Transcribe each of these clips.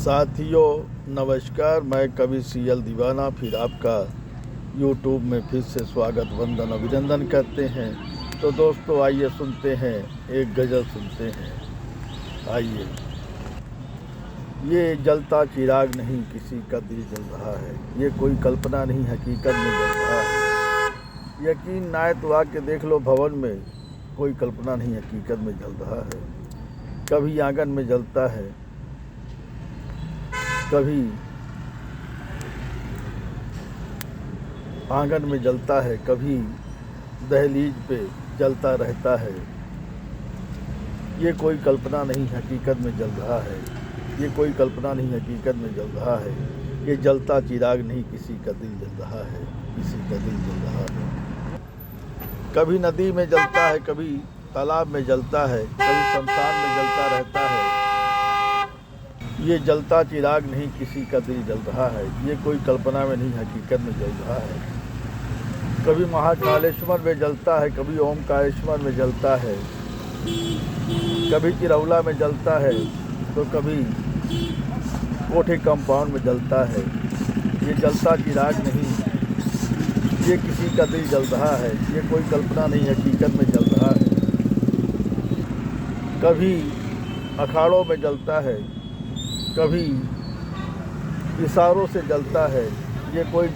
साथियों नमस्कार, मैं कवि सीएल दीवाना फिर आपका यूट्यूब में फिर से स्वागत वंदन अभिनंदन करते हैं। तो दोस्तों आइए सुनते हैं, एक गज़ल सुनते हैं। आइए। ये जलता चिराग नहीं किसी का दिल जल रहा है, ये कोई कल्पना नहीं हकीकत में जल रहा है। यकीन ना आए तो आके देख लो भवन में, कोई कल्पना नहीं हकीकत में जल रहा है। कभी आंगन में जलता है, कभी आंगन में जलता है, कभी दहलीज पे जलता रहता है। ये कोई कल्पना नहीं हकीकत में जल रहा है, ये कोई कल्पना नहीं हकीकत में जल रहा है। ये जलता चिराग नहीं किसी का दिल जल रहा है, किसी का दिल जल रहा है। कभी नदी में जलता है, कभी तालाब में जलता है, कभी शमशान में जलता रहता है। ये जलता चिराग नहीं किसी का दिल जल रहा है, ये कोई कल्पना में नहीं हकीकत में जल रहा है। कभी महाकालेश्वर में जलता है, कभी ओमकारेश्वर में जलता है, कभी चिरौला में जलता है, तो कभी कोठे कंपाउंड में जलता है। ये जलता चिराग नहीं, ये किसी का दिल जल रहा है, ये कोई कल्पना नहीं हकीकत में जल रहा है। कभी अखाड़ों में जलता है, कभी इशारों से जलता है। ये कोई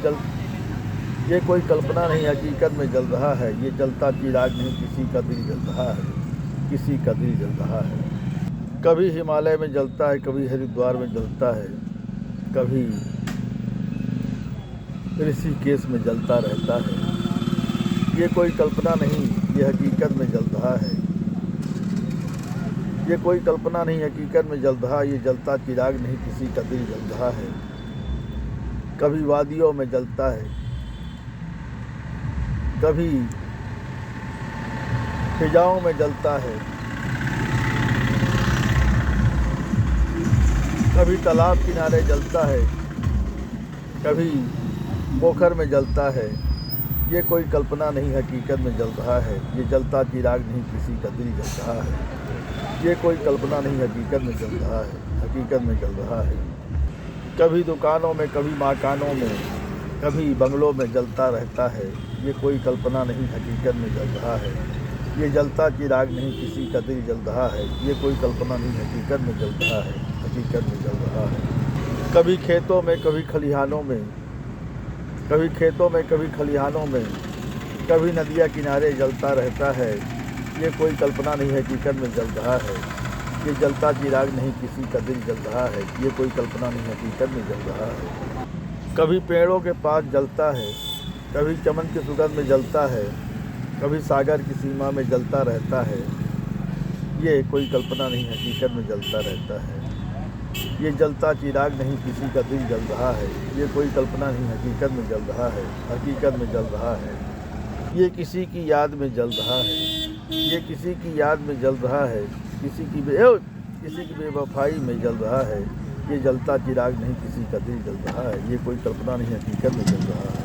कल्पना नहीं हकीकत में जल रहा है। ये जलता चिराग नहीं किसी का दिल जल रहा है, किसी का दिल जल रहा है। कभी हिमालय में जलता है, कभी हरिद्वार में जलता है, कभी ऋषिकेश में जलता रहता है। ये कोई कल्पना नहीं, ये हकीकत में जल रहा है। ये कोई कल्पना नहीं हकीकत में जल रहा, ये जलता चिराग नहीं किसी का दिल जल रहा है। कभी वादियों में जलता है, कभी फिजाओं में जलता है, कभी तालाब किनारे जलता है, कभी पोखर में जलता है। ये कोई कल्पना नहीं हकीकत में जल रहा है, ये जलता चिराग नहीं किसी का दिल जल रहा है। ये कोई कल्पना नहीं हकीकत में जल रहा है, हकीकत में जल रहा है। कभी दुकानों में, कभी मकानों में, कभी बंगलों में जलता रहता है। ये कोई कल्पना नहीं हकीकत में जल रहा है। ये जलता चिराग नहीं किसी का दिल जल रहा है, ये कोई कल्पना नहीं हकीकत में जल रहा है, हकीकत में जल रहा है। कभी खेतों में, कभी खलिहानों में, कभी खेतों में, कभी खलिहानों में, कभी नदियाँ किनारे जलता रहता है। ये कोई कल्पना नहीं हकीकत में जल रहा है। ये जलता चिराग नहीं किसी का दिल जल रहा है, ये कोई कल्पना नहीं हकीकत में जल रहा है। कभी पेड़ों के पास जलता है, कभी चमन की सुगंध में जलता है, कभी सागर की सीमा में जलता रहता है। ये कोई कल्पना नहीं हकीकत में जलता रहता है। ये जलता चिराग नहीं किसी का दिल जल रहा है, ये कोई कल्पना नहीं हकीकत में जल रहा है, हकीकत में जल रहा है। ये किसी की याद में जल रहा है, ये किसी की याद में जल रहा है, किसी की बेवफाई में जल रहा है। ये जलता चिराग नहीं किसी का दिल जल रहा है, ये कोई कल्पना नहीं हकीकत में जल रहा है।